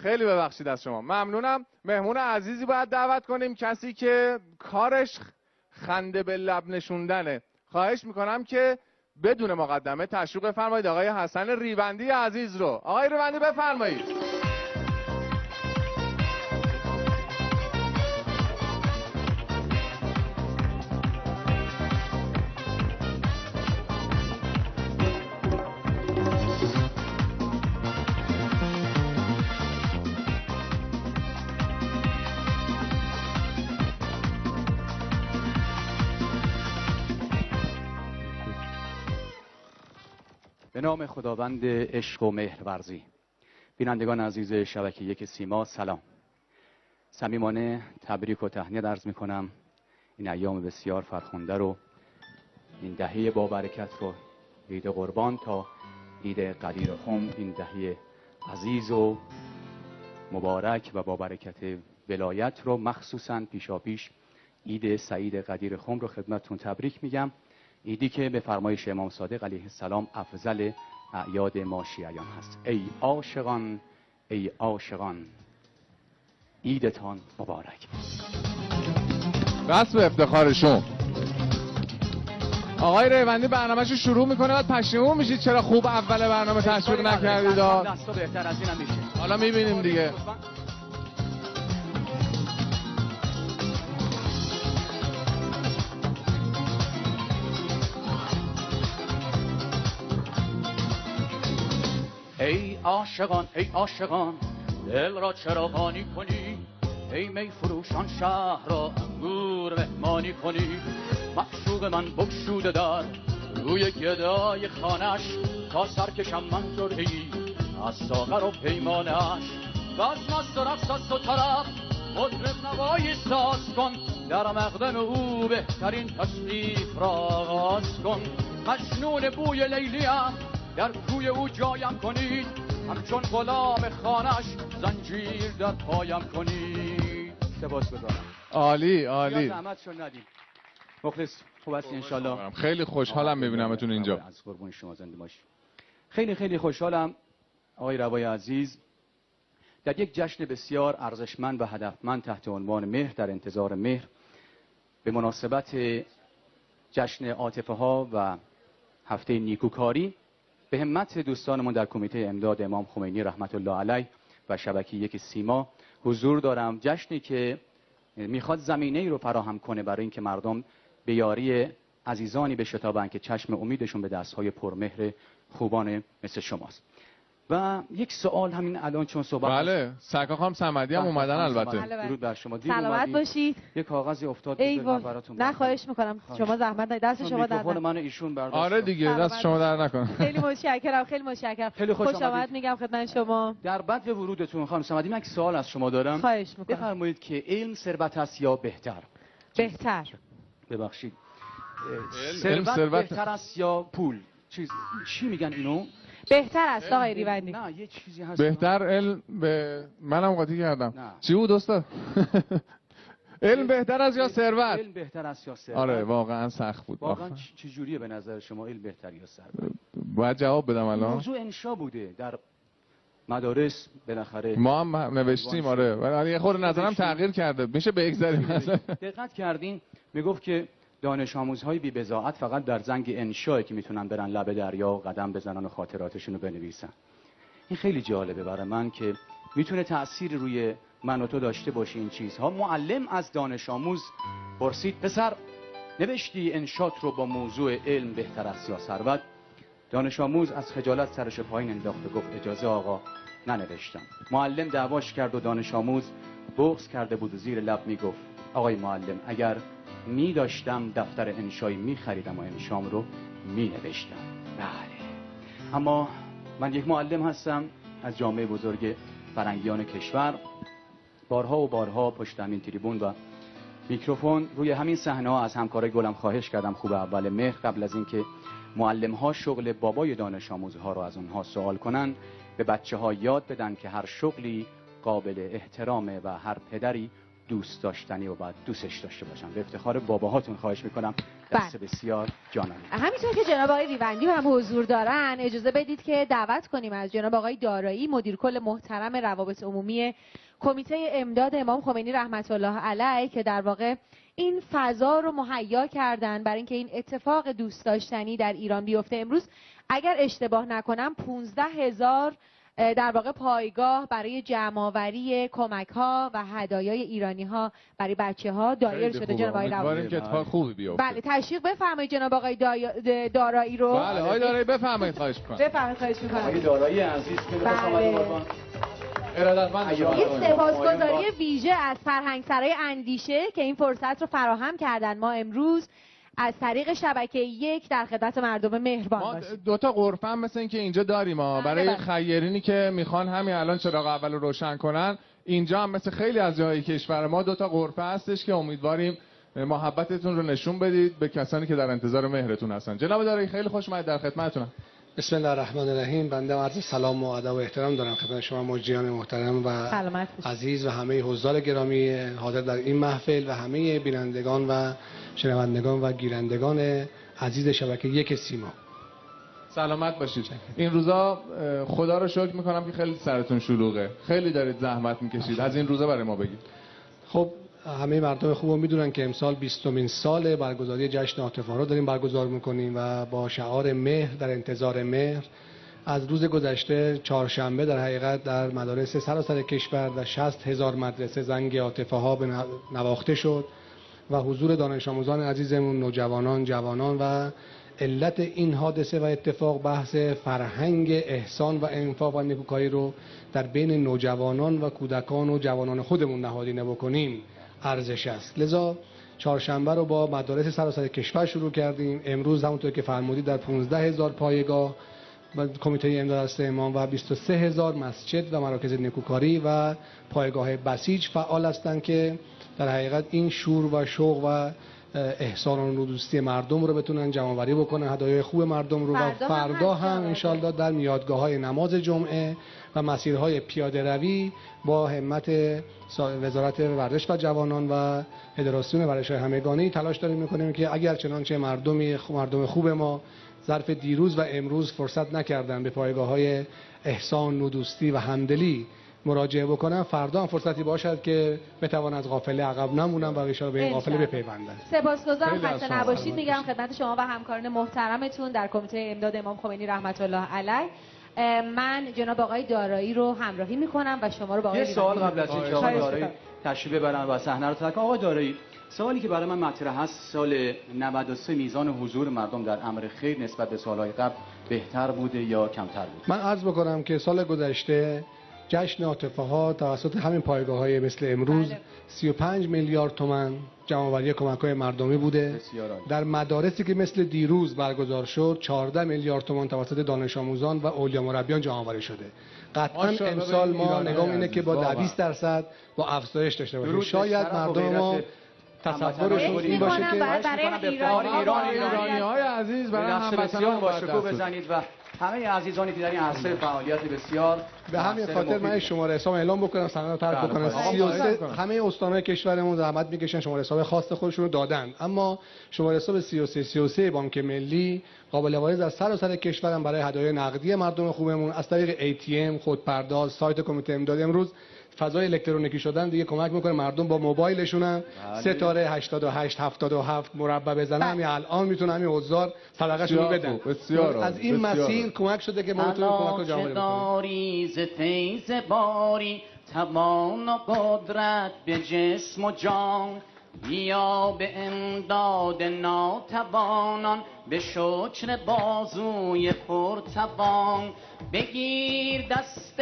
خیلی ببخشید از شما. ممنونم. مهمون عزیزی باید دعوت کنیم، کسی که کارش خنده به لب نشوندنه. خواهش میکنم که بدون مقدمه تشویق بفرمایید آقای حسن ریوندی عزیز رو. آقای ریوندی بفرمایید. به نام خداوند عشق و مهرورزی. بینندگان عزیز شبکه یک سیما سلام. صمیمانه تبریک و تهنیت عرض میکنم این ایام بسیار فرخنده رو، این دهه با برکت رو، عید قربان تا عید قدیر خم، این دهه عزیز و مبارک و با برکت ولایت رو، مخصوصا پیشاپیش عید سعید قدیر خم رو خدمتتون تبریک میگم. عیدی که به فرمایش امام صادق علیه السلام افضل اعیاد ما شیعیان هست. ای عاشقان ای عاشقان عیدتان مبارک. بس به افتخارشون. آقای ریوندی برنامه‌شو شروع میکنه، بعد پشیمون میشید چرا خوب اول برنامه تشویق نکردید. دستا بهتر از اینم میشه. حالا میبینیم دیگه. ای عاشقان ای عاشقان دل را چرا قانی کنی، ای می فروشان شهر را انگور مهمانی کنی. معشوق من بگشوده در روی گدای خانش، تا سرکشم من جرعی از ساغر و پیمانش. بزم است و رقص است و طرب مطرب نوایی ساز کن، در مقدم او بهترین تشریف را آغاز کن. مجنون بوی لیلیم در کوی او جایم کنید، همچون غلام خانش زنجیر در پایم کنید. سپاس گذارم. عالی عالی. زحمت شد ندید. مخلص خوب هستی انشالله. خیلی خوشحالم میبینمتون اینجا. از قربون شما زنده باشی. خیلی خیلی خوشحالم آقای روای عزیز در یک جشن بسیار ارزشمند و هدفمند تحت عنوان مهر در انتظار مهر، به مناسبت جشن عاطفه ها و هفته نیکوکاری، به همت دوستانمون در کمیته امداد امام خمینی رحمت الله علیه و شبکه یک سیما حضور دارم. جشنی که میخواد زمینه ای رو فراهم کنه برای اینکه مردم به یاری عزیزانی بشتابند که چشم امیدشون به دستهای پرمهر خوبان مثل شماست. و یک سوال همین الان چون صحبت بله سرکار خانم صمدی هم اومدن البته. درود بر شما. سلامت باشید. یک کاغذی افتاد ایوه براتون. نه خواهش میکنم، شما زحمت ندید، دست شما در میکروفون من ایشون برداشت. آره دیگه دست شما در نکن. خیلی متشکرم خیلی متشکرم. خیلی خوش آمد میگم خدمت شما. در بعد ورودتون خانم صمدی من یک سوال از شما دارم. خواهش میکنم. بفرمایید که علم ثروت است یا بهتر؟ بهتر. ببخشید. ثروت بهتر است یا پول؟ چی میگن اینو؟ بهتر است آقای ریوندی. نه یه چیزی هست. بهتر علم به منم قاطی کردم. چی بود استاد؟ علم بهتر است یا ثروت؟ علم بهتر است یا ثروت؟ آره واقعا سخت بود. واقعا چه جوریه به نظر شما علم بهتر یا ثروت؟ باید جواب بدم الان. موضوع انشا بوده در مدارس بالاخره. ما هم نوشتیم آره، ولی یه خورده نظرم تغییر کرده. میشه بگذاریم مثلا. دقت کردین میگفت که دانش آموزهای بی بضاعت فقط در زنگ انشایی که میتونن برن لب دریا و قدم بزنن و خاطراتشون رو بنویسن. این خیلی جالبه برای من که میتونه تأثیر روی من و تو داشته باشه این چیزها. معلم از دانش آموز پرسید پسر نوشتی انشات رو با موضوع علم بهتر است یا ثروت؟ دانش آموز از خجالت سرش پایین انداخت و گفت اجازه آقا ننوشتم. معلم دعواش کرد و دانش آموز بغض کرده بود و زیر لب میگفت آقای معلم اگر می داشتم دفتر انشایی می خریدم و انشام رو می نوشتم. بله اما من یک معلم هستم از جامعه بزرگ فرنگیان کشور. بارها و بارها پشت همین تریبون و میکروفون روی همین صحنه ها از همکارای گلم خواهش کردم خوب اول مهر قبل از اینکه معلم ها شغل بابای دانش آموزها رو از اونها سوال کنن، به بچه ها یاد بدن که هر شغلی قابل احترامه و هر پدری دوست داشتنی و باید دوستش داشته باشن. به افتخار باباهاتون خواهش میکنم. دست بسیار جانانه. همینطور که جناب آقای ریوندی هم حضور دارن، اجازه بدید که دعوت کنیم از جناب آقای دارایی، مدیر کل محترم روابط عمومی کمیته امداد امام خمینی رحمت الله علیه، که در واقع این فضا رو مهیا کردن برای اینکه این اتفاق دوست داشتنی در ایران بیفته. امروز اگر اشتباه نکنم 15,000 در واقع پایگاه برای جمع‌آوری کمک‌ها و هدایای ایرانی‌ها برای بچه‌ها دایر شده. جناب آقای امیدواریم که اتفاق خوبی بیفته. بله، تشویق بفرمایید جناب آقای دارایی رو. بله آقای دارایی بفرمایید. خواهش می‌کنم. بفرمایید. خواهش می‌کنم. آقای دارایی عزیز که بله. ارادتمند شما. این سپاسگزاری ویژه از فرهنگسرای اندیشه که این فرصت رو فراهم کردن ما امروز از طریق شبکه 1 در خدمت مردم مهربان ما باشیم. دوتا غرفه هم مثل این که اینجا داریم ها، برای خیرینی که میخوان همین الان چراغ اول رو روشن کنن. اینجا هم مثل خیلی از جاهای کشور ما دوتا غرفه هستش که امیدواریم محبتتون رو نشون بدید به کسانی که در انتظار مهرتون هستن. جناب دارایی خیلی خوش اومدید، در خدمتتونم. بسم الله الرحمن الرحیم. بنده عرض سلام و ادب و احترام دارم خدمت شما مجریان محترم و عزیز و همه حضار گرامی حاضر در این محفل و همه بینندگان و شنوندگان و گیرندگان عزیز شبکه 1 سیما. سلامت باشید. این روزا خدا رو شکر میکنم که خیلی سرتون شلوغه، خیلی دارید زحمت میکشید. از این روزا برای ما بگید. خب همه مردم خوب میدونن که امسال 20مین سال برگزاری جشن عاطفه رو داریم برگزار میکنیم و با شعار مهر در انتظار مهر. از روز گذشته چهارشنبه در حقیقت در مدارس سراسر کشور و 60,000 مدرسه زنگ عاطفه ها نواخته شد و حضور دانش آموزان عزیزمون، نوجوانان، جوانان و علت این حادثه و اتفاق بحث فرهنگ احسان و انفاق و نیکوکاری رو در بین نوجوانان و کودکان و جوانان خودمون نهادینه بکنیم ارزش است. لذا چهارشنبه رو با مدارس سراسر کشور شروع کردیم. امروز همونطور که فرمودید در 15,000 پایگاه کمیته امداد دست امام و 23,000 مسجد و مراکز نیکوکاری و پایگاه بسیج فعال هستند که در حقیقت این شور و شوق و احسان و دوستی مردم رو بتونن جمع‌آوری بکنن، هدایای خوب مردم رو. و فردا هم انشالله در میادگاه‌های نماز جمعه و مسیرهای پیاده روی با همت وزارت ورزش و جوانان و فدراسیون ورزش‌های همگانی تلاش داریم می‌کنیم که اگر چنانچه مردم خوب ما ظرف دیروز و امروز فرصت نکردن به پایگاه‌های احسان و دوستی و همدلی مراجعه بکنن، فردا هم فرصتی باشد که بتوان از قافله عقب نمونن و ان به این قافله بپیوندن. سپاسگزارم، خسته نباشید میگم خدمت شما و همکاران محترمتون در کمیته امداد امام خمینی رحمت الله علیه. من جناب آقای دارایی رو همراهی میکنم و شما رو با آقای یه سوال قبل از اینکه آقای دارایی تشریف ببرن و صحنه رو ترک کنن. آقای دارایی، سوالی که برای من مطرح هست، سال 93 میزان حضور مردم در امر خیر نسبت به سالهای قبل بهتر بوده یا کمتر بوده؟ من عرض بکنم که سال گذشته جشن عاطفه ها توسط همین پایگاه‌های مثل امروز 35 میلیارد تومان جمع‌آوری کمک‌های مردمی بوده. در مدارسی که مثل دیروز برگزار شد 14 میلیارد تومان توسط دانش آموزان و اولیا مربیان جمع‌آوری شده. قطعاً امسال ما نگاه اینه که با 20% با افزایش داشته باشیم. شاید مردم ما تصورشون این باشه که برای ایرانی‌های عزیز برای هموطنان با شکوه بزنید و همه عزیزانی که در این عرصه فعالیت بسیار به همین خاطر من شماره حساب اعلام بکنم، سند رو طرح بکنم. 33 همه استان‌های کشورمون زحمت میکشن، شماره حساب خاص خودشون رو دادن، اما شماره حساب 33 بانک ملی قابل واریز از سراسر کشورم برای هدایای نقدی مردم خوبمون از طریق ATM، خودپرداز، سایت کمیته امداد امروز فضای الکترونیکی شدن دیگه کمک میکنه مردم با موبایلشون هم ستاره 88 77 مربع بزنن. همین الان میتونن همین حضار صدقه‌شون رو بدن. از این مسیر کمک شده که ما بتونیم کمک رو جامعه بکنیم. ز فیض باری توان و قدرت به جسم و جان، بیا به امداد ناتوانان به شکر بازوی پرتوان. بگیر دست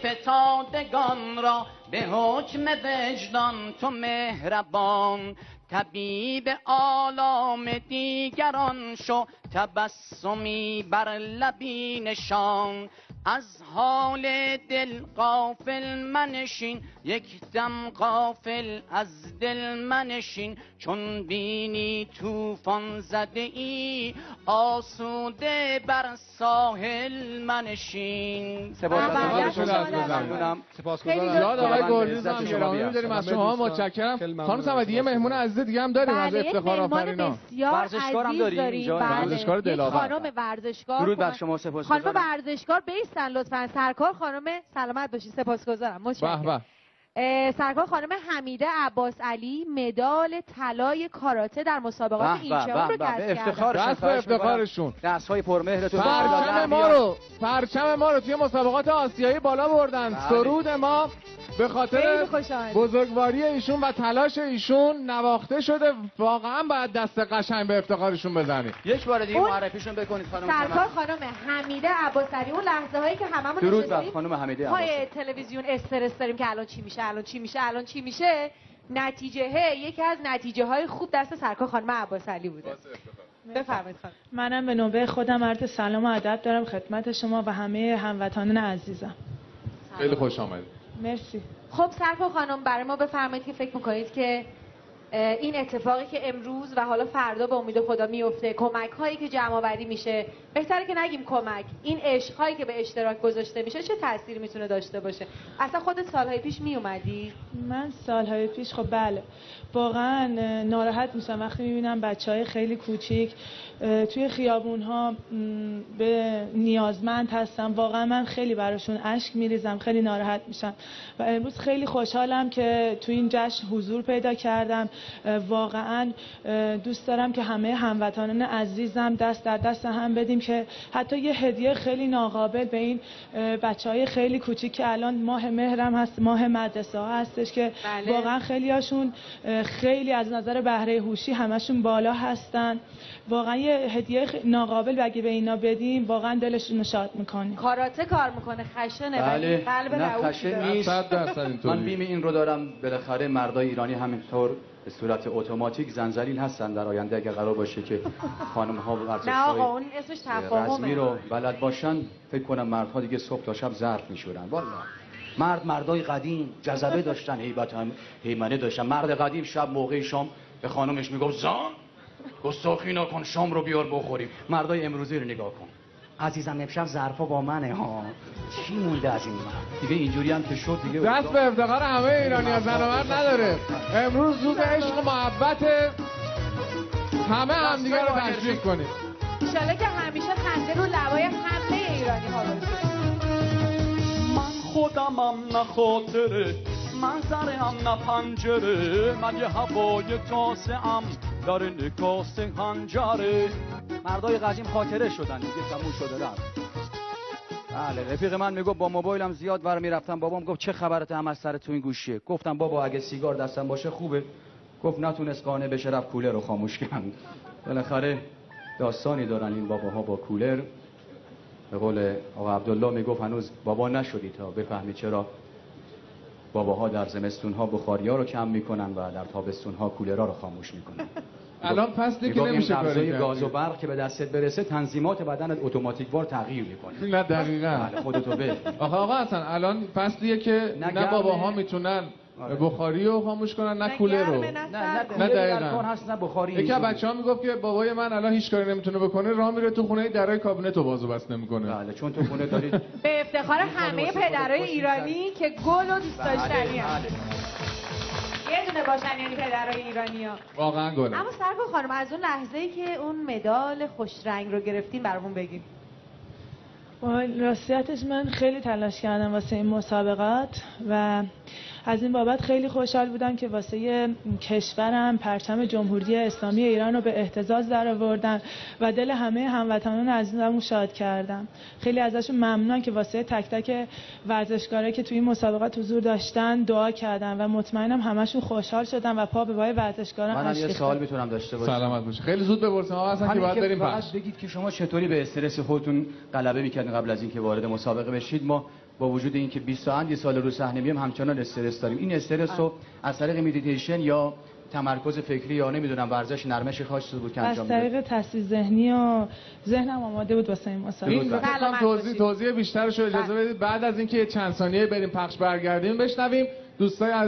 فتادگان را به حکم وجدان تو مهربان. طبیب آلام دیگران شو تبسمی بر لبی نشان. از حال دل غافل منشین، یک دم غافل از دل منشین. چون بینی طوفان زده ای، آسوده بر ساحل منشین. سپاسگزارم. یاد آقای گلریز هم گرامی می‌داریم از شما. متشکرم. خانم صمدی یه مهمون عزیز دیگه هم داریم از افتخار آفرینا. ورزشکار هم داریم اینجا. ورزشکار دلاور. خانم ورزشکار. درود بر شما. سپاسگزارم. خانم ورزشکار بیستن لطفاً. سرکار خانم سلامت باشید. سپاسگزارم. متشکرم. سرکار خانم حمیده عباس علی مدال طلای کاراته در مسابقات اینچه‌ام رو کسب کردن. دست به افتخارشون. دست‌های پرمهرتون. پرچم ما رو توی مسابقات آسیایی بالا بردن. سرود ما به خاطر بزرگواری ایشون و تلاش ایشون نواخته شده. واقعا باید دست قشنگ به افتخارشون بزنید. یک بار دیگه معرفیشون بکنید خانم. سرکار خانم حمیده عباس علی. اون لحظه هایی که هممون درود بر خانم حمیده عباس علی. پای تلویزیون استرس داریم که الان چی میشه. نتیجه یکی از نتیجه های خوب دست سرکار خانم عباس علی بوده. بفرمایید خانم. منم به نوبه خودم عرض سلام و ادب دارم خدمت شما و همه هموطنان عزیزم. خیلی خوش آمدید. مرسی. خب سرکار خانم برای ما بفرمایید که فکر میکنید که این اتفاقی که امروز و حالا فردا به امید خدا میفته، کمک هایی که جمع آوری میشه، بهتره که نگیم کمک، این عشق هایی که به اشتراک گذاشته میشه چه تأثیری میتونه داشته باشه؟ اصلا خودت سالهای پیش میومدی؟ من سالهای پیش خب بله واقعا ناراحت میشم وقتی میبینم بچهای خیلی کوچیک توی خیابون ها به نیازمند هستن. واقعا من خیلی براشون اشک میریزم، خیلی ناراحت میشم و امروز خیلی خوشحالم که توی این جشن حضور پیدا کردم. واقعا دوست دارم که همه هموطنان عزیزم دست در دست هم بدیم که حتی یه هدیه خیلی ناقابل به این بچهای خیلی کوچیک که الان ماه مهرم هست، ماه مدرسه ها هستش که بله. واقعا خیلی هاشون خیلی از نظر بهره هوشی همشون بالا هستن. واقعا یه هدیه ناقابل اگه به اینا بدیم واقعا دلشون رو شاد میکنیم. کاراته کار میکنه، خشنه بله. قلب نه خشن نیست. من بیم این رو دارم بالاخره مردای ایرانی همینطور به صورت اتوماتیک زنجلیل هستن در آینده اگه قرار باشه که خانم ها ورزش‌های رسمی رو بلد باشن فکر کنم مردها دیگه صبح تا شب ظرف میشورن. والله مردای قدیم جذبه داشتن، هیمنه داشتن. مرد قدیم شب موقع شام به خانمش میگفت زان گستاخی نکن شام رو بیار بخوریم. مردای امروزی رو نگاه کن. عزیزم امشب ظرفا با منه ها. چی مونده از این مرد؟ دیگه اینجوری هم که شد دیگه دست به افتخار همه ایرانی‌ها زن و مرد نداره. امروز روز عشق و محبت، همه همدیگه رو تشویق کنید. ان شاءالله که همیشه خنده رو لبای همه ایرانی‌ها باشه. من خودمم نه خاطره، من سرم نه پنجره، من یه هوای تازه ام در نکاس هنجره. مردای قدیم خاطره شدن دیگه، تموم شده رفت. بله رفیق من میگفت با موبایلم زیاد ور میرفتم. بابام گفت چه خبرته هم از سر تو این گوشیه؟ گفتم بابا اگه سیگار دستم باشه خوبه. گفت نتونست قانع بشه رفت کولر رو خاموش کرد. بالاخره داستانی دارن این باباها با کولر. به قول آقا عبدالله میگفت هنوز بابا نشدی تا بفهمی چرا باباها در زمستون‌ها بخاریا رو کم میکنن و در تابستون‌ها کولرها رو خاموش میکنن. الان فصلی که نمیشه کاری گاز و برق که به دستت برسه تنظیمات بدنت اتوماتیک وار تغییر میکنه. نه دقیقاً. بله خودتو به. آقا اصلا الان فصلیه که نه باباها میتونن بخاری رو خاموش کنن نه کولر رو. نه دقیقاً هست نه بخاری. یکی از بچه‌ها میگفت که بابای من الان هیچ کاری نمیتونه بکنه، راه میره تو خونه درای کابینت رو باز و بسته میکنه. بله چون تو خونه دارید. به افتخار همه پدرای ایرانی که گل و دوست داشتنی هستن. یه دونه باشن یعنی پدرای ایرانی‌ها. واقعا گل. اما سرکار خانم از اون لحظه‌ای که اون مدال خوش رنگ رو گرفتین برامون بگین. راستیتش من خیلی تلاش کردم واسه این مسابقات و از این بابت خیلی خوشحال بودم که واسه کشورم پرچم جمهوری اسلامی ایران رو به اهتزاز درآوردم و دل همه هموطنان عزیزمو شاد کردم. خیلی ازشون ممنونم که واسه تک تک ورزشکارایی که توی این مسابقات حضور داشتن دعا کردن و مطمئنم همشون خوشحال شدن و پا به پای ورزشکاران منم یه سوال میتونم داشته باشم. سلامت باشه. خیلی زود بپرسم آقا اصلا که باید بریم پس. بگید که شما چطوری به استرس خودتون غلبه می‌کردین قبل از اینکه وارد مسابقه بشید؟ ما با وجود اینکه 20 ساعت یه سال رو صحنه میام همچنان استرس داریم. این استرس رو از طریق مدیتیشن یا تمرکز فکری یا نمیدونم ورزش نرمش خاصی بود که انجام از طریق تصحیح ذهنی و ذهنم آماده بود واسه این مسابقه. این فکر توضیح بیشترش رو اجازه بدید بعد از اینکه چند ثانیه بریم پخش برگردیم بشنویم دوستای